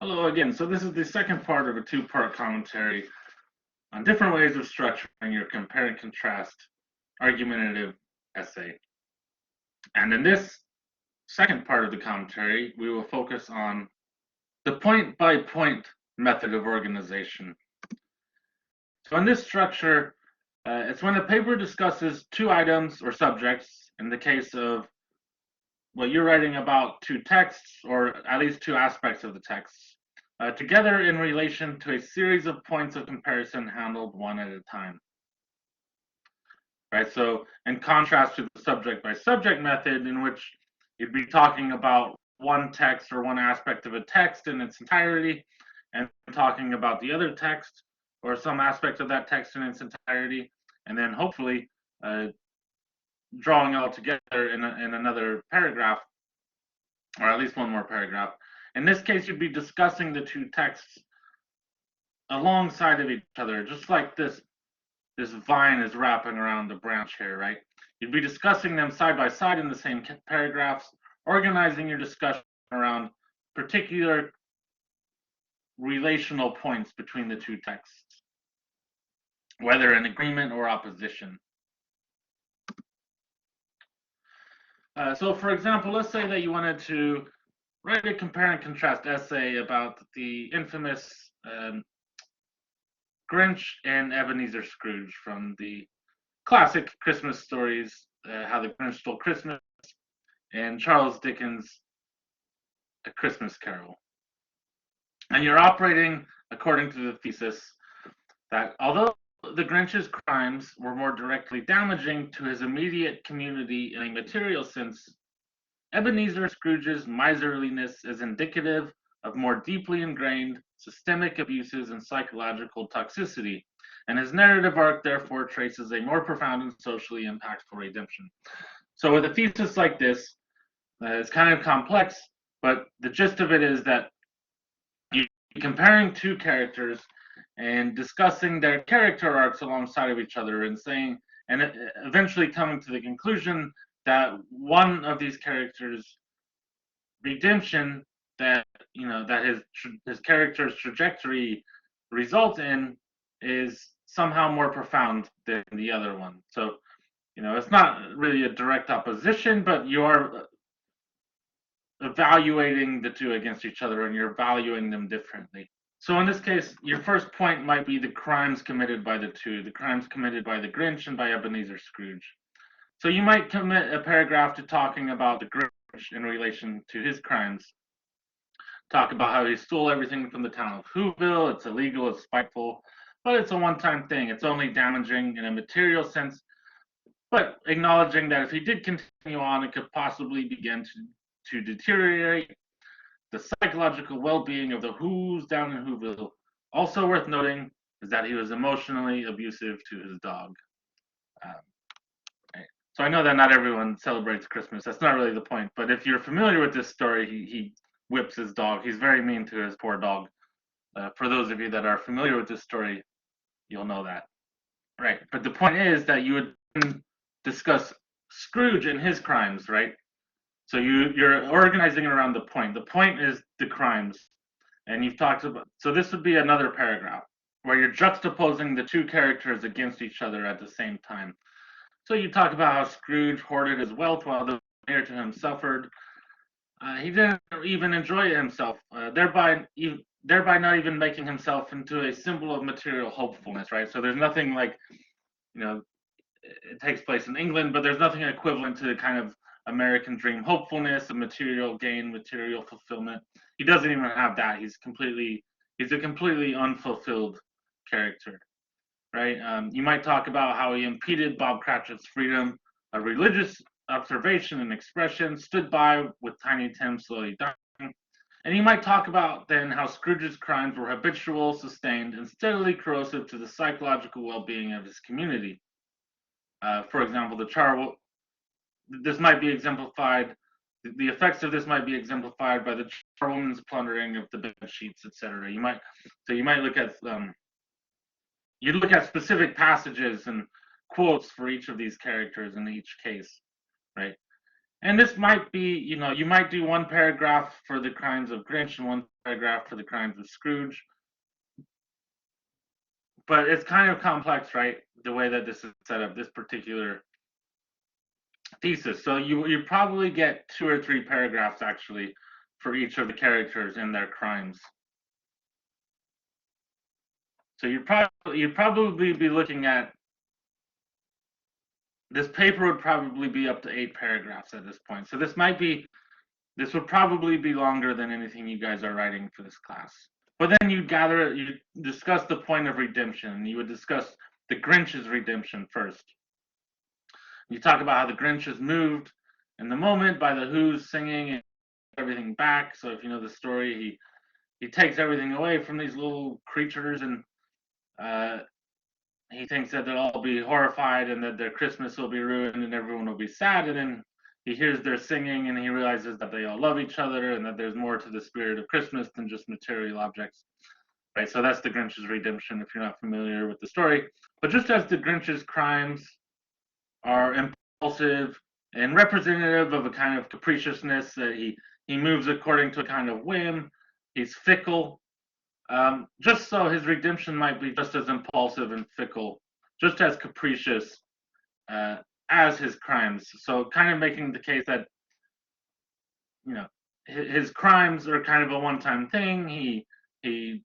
Hello again. So this is the second part of a two-part commentary on different ways of structuring your compare and contrast argumentative essay. And in this second part of the commentary, we will focus on the point-by-point method of organization. So in this structure, it's when a paper discusses two items or subjects, in the case of what you're writing about two texts, or at least two aspects of the texts, together in relation to a series of points of comparison handled one at a time. Right, so in contrast to the subject by subject method, in which you'd be talking about one text or one aspect of a text in its entirety, and talking about the other text or some aspect of that text in its entirety, and then hopefully drawing all together in another paragraph, or at least one more paragraph. In this case, you'd be discussing the two texts alongside of each other, just like this vine is wrapping around the branch here, right? You'd be discussing them side by side in the same paragraphs, organizing your discussion around particular relational points between the two texts, whether in agreement or opposition. So for example, let's say that you wanted to write a compare and contrast essay about the infamous Grinch and Ebenezer Scrooge from the classic Christmas stories, How the Grinch Stole Christmas and Charles Dickens' A Christmas Carol. And you're operating according to the thesis that although the Grinch's crimes were more directly damaging to his immediate community in a material sense, Ebenezer Scrooge's miserliness is indicative of more deeply ingrained systemic abuses and psychological toxicity, and his narrative arc therefore traces a more profound and socially impactful redemption. So with a thesis like this, it's kind of complex, but the gist of it is that you're comparing two characters and discussing their character arcs alongside of each other and saying, and eventually coming to the conclusion that one of these characters' redemption that that his character's trajectory results in is somehow more profound than the other one. So it's not really a direct opposition, but you are evaluating the two against each other and you're valuing them differently. So in this case, your first point might be the crimes committed by the two, the crimes committed by the Grinch and by Ebenezer Scrooge. So you might commit a paragraph to talking about the Grinch in relation to his crimes. Talk about how he stole everything from the town of Whoville. It's illegal, it's spiteful, but it's a one-time thing. It's only damaging in a material sense, but acknowledging that if he did continue on, it could possibly begin to deteriorate the psychological well-being of the Who's down in Whoville. Also worth noting is that he was emotionally abusive to his dog. So I know that not everyone celebrates Christmas. That's not really the point. But if you're familiar with this story, he whips his dog. He's very mean to his poor dog. For those of you that are familiar with this story, you'll know that. Right. But the point is that you would discuss Scrooge and his crimes, right? So you're organizing around the point. The point is the crimes. And you've talked about, so this would be another paragraph where you're juxtaposing the two characters against each other at the same time. So you talk about how Scrooge hoarded his wealth while the near to him suffered. He didn't even enjoy himself, thereby not even making himself into a symbol of material hopefulness, right? So there's nothing like, it takes place in England, but there's nothing equivalent to the kind of American dream hopefulness of material gain, material fulfillment. He doesn't even have that. He's a completely unfulfilled character. Right? You might talk about how he impeded Bob Cratchit's freedom of religious observation and expression, stood by with Tiny Tim slowly dying. And you might talk about then how Scrooge's crimes were habitual, sustained, and steadily corrosive to the psychological well-being of his community. For example, this might be exemplified. The effects of this might be exemplified by the charwoman's plundering of the bed sheets, etc. You might look at you look at specific passages and quotes for each of these characters in each case, right? And this might be, you might do one paragraph for the crimes of Grinch and one paragraph for the crimes of Scrooge, but it's kind of complex, right? The way that this is set up, this particular thesis. So you probably get 2 or 3 paragraphs actually for each of the characters in their crimes. So you'd probably be looking at, this paper would probably be up to 8 paragraphs at this point. So this would probably be longer than anything you guys are writing for this class. But then you discuss the point of redemption. You would discuss the Grinch's redemption first. You talk about how the Grinch is moved in the moment by the Who's singing and everything back. So if you know the story, he takes everything away from these little creatures, and he thinks that they'll all be horrified and that their Christmas will be ruined and everyone will be sad. And then he hears their singing and he realizes that they all love each other and that there's more to the spirit of Christmas than just material objects. Right, so that's the Grinch's redemption if you're not familiar with the story. But just as the Grinch's crimes are impulsive and representative of a kind of capriciousness, that he moves according to a kind of whim, he's fickle. Just so his redemption might be just as impulsive and fickle, just as capricious as his crimes. So kind of making the case that, his crimes are kind of a one-time thing. He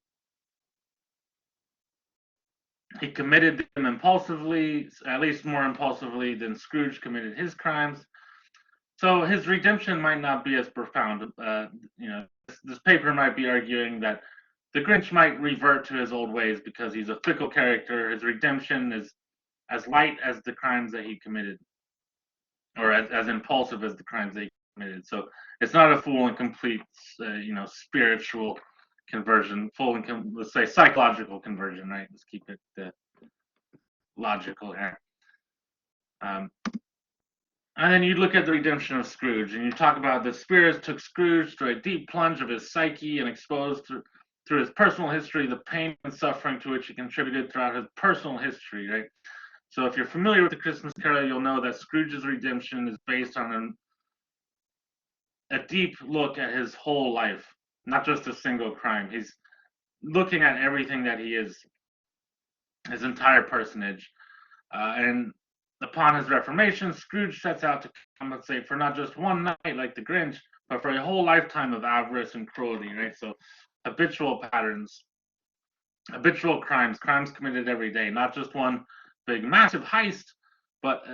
committed them impulsively, at least more impulsively than Scrooge committed his crimes. So his redemption might not be as profound. This paper might be arguing that the Grinch might revert to his old ways because he's a fickle character. His redemption is as light as the crimes that he committed, or as impulsive as the crimes that he committed. So it's not a full and complete, spiritual conversion, full and let's say psychological conversion, right? Let's keep it logical here. And then you look at the redemption of Scrooge, and you talk about the spirits took Scrooge through a deep plunge of his psyche and exposed through his personal history the pain and suffering to which he contributed throughout his personal history, right? So if you're familiar with the Christmas Carol, you'll know that Scrooge's redemption is based on a deep look at his whole life, not just a single crime. He's looking at everything that he is, his entire personage. And upon his reformation, Scrooge sets out to compensate for not just one night like the Grinch, but for a whole lifetime of avarice and cruelty, right? So habitual patterns, habitual crimes committed every day, not just one big massive heist, but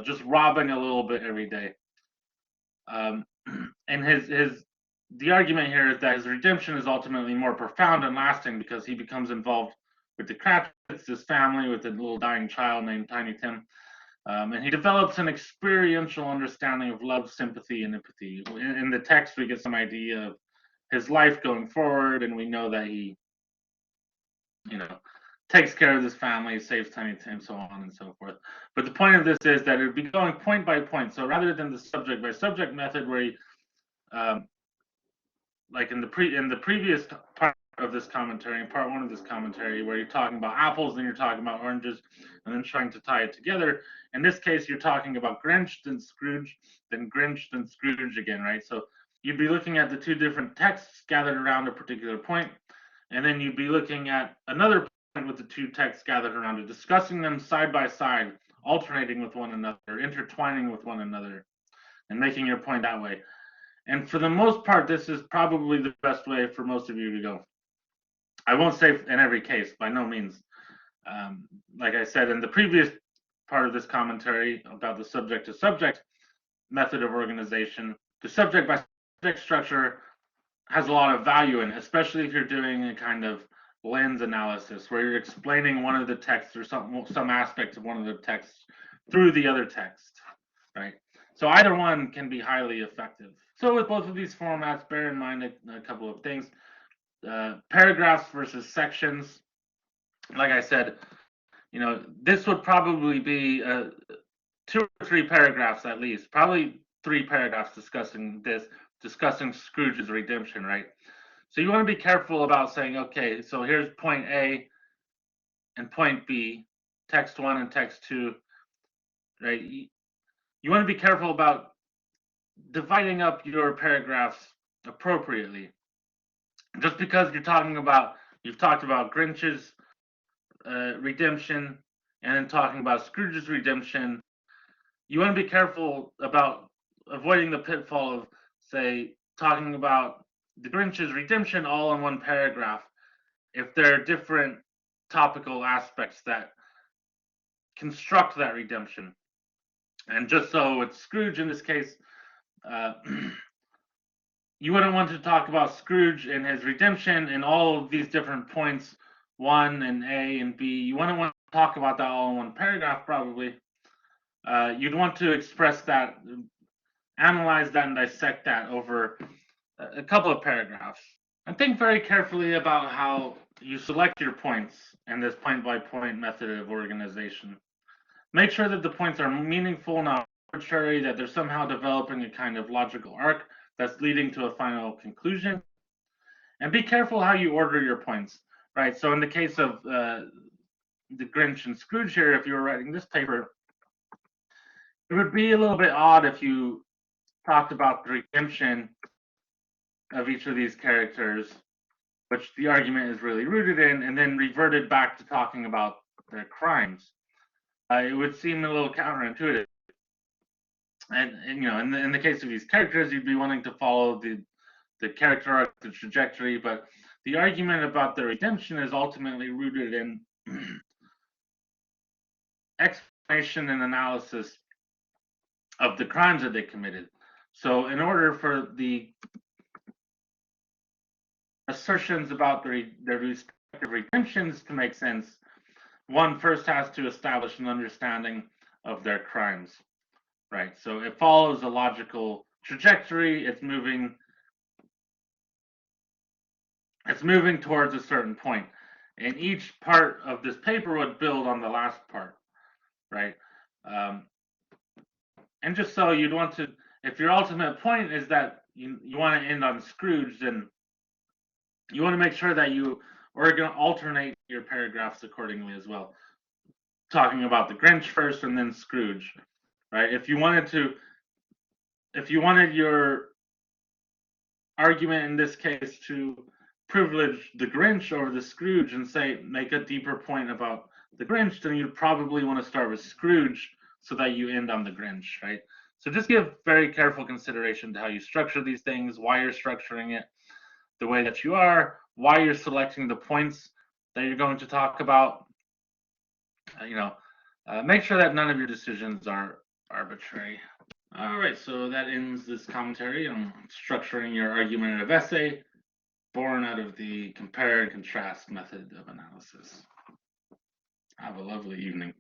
just robbing a little bit every day. And the argument here is that his redemption is ultimately more profound and lasting because he becomes involved with the Cratchits, his family, with a little dying child named Tiny Tim. And he develops an experiential understanding of love, sympathy, and empathy. In the text, we get some idea of his life going forward, and we know that he, takes care of his family, saves Tiny Tim, so on and so forth. But the point of this is that it would be going point by point. So rather than the subject by subject method, where he, like in the previous part of this commentary, in part 1 of this commentary, where you're talking about apples, then you're talking about oranges, and then trying to tie it together. In this case, you're talking about Grinch, then Scrooge, then Grinch, then Scrooge again, right? So you'd be looking at the 2 different texts gathered around a particular point, and then you'd be looking at another point with the 2 texts gathered around it, discussing them side by side, alternating with one another, intertwining with one another, and making your point that way. And for the most part, this is probably the best way for most of you to go. I won't say in every case, by no means. Like I said in the previous part of this commentary about the subject to subject method of organization, the subject by subject structure has a lot of value in it, especially if you're doing a kind of lens analysis where you're explaining one of the texts or some aspect of one of the texts through the other text, right? So either one can be highly effective. So with both of these formats, bear in mind a couple of things. Paragraphs versus sections. Like I said, this would probably be 2 or 3 paragraphs at least, probably 3 paragraphs discussing Scrooge's redemption, right? So you want to be careful about saying, okay, so here's point A and point B, text 1 and text 2, right? You want to be careful about dividing up your paragraphs appropriately. Just because you've talked about Grinch's redemption and then talking about Scrooge's redemption, you want to be careful about avoiding the pitfall of, say, talking about the Grinch's redemption all in one paragraph if there are different topical aspects that construct that redemption. And just so with Scrooge in this case, uh, you wouldn't want to talk about Scrooge and his redemption and all of these different points, 1 and A and B. You wouldn't want to talk about that all in one paragraph, probably. You'd want to express that, analyze that, and dissect that over a couple of paragraphs. And think very carefully about how you select your points in this point-by-point method of organization. Make sure that the points are meaningful, not arbitrary, that they're somehow developing a kind of logical arc that's leading to a final conclusion. And be careful how you order your points, right? So in the case of the Grinch and Scrooge here, if you were writing this paper, it would be a little bit odd if you talked about the redemption of each of these characters, which the argument is really rooted in, and then reverted back to talking about their crimes. It would seem a little counterintuitive. And you know, in the case of these characters, you'd be wanting to follow the character arc, the trajectory, but the argument about the redemption is ultimately rooted in explanation and analysis of the crimes that they committed. So in order for the assertions about their respective redemptions to make sense, one first has to establish an understanding of their crimes, right? So it follows a logical trajectory. It's moving towards a certain point, and each part of this paper would build on the last part, right? And just so you'd want to, if your ultimate point is that you want to end on Scrooge, then you want to make sure that you are going to alternate your paragraphs accordingly as well. Talking about the Grinch first and then Scrooge, right? If you wanted your argument in this case to privilege the Grinch over the Scrooge and say make a deeper point about the Grinch, then you'd probably want to start with Scrooge so that you end on the Grinch, right? So just give very careful consideration to how you structure these things, why you're structuring it the way that you are, why you're selecting the points that you're going to talk about. Make sure that none of your decisions are arbitrary. All right, so that ends this commentary on structuring your argumentative essay, born out of the compare and contrast method of analysis. Have a lovely evening.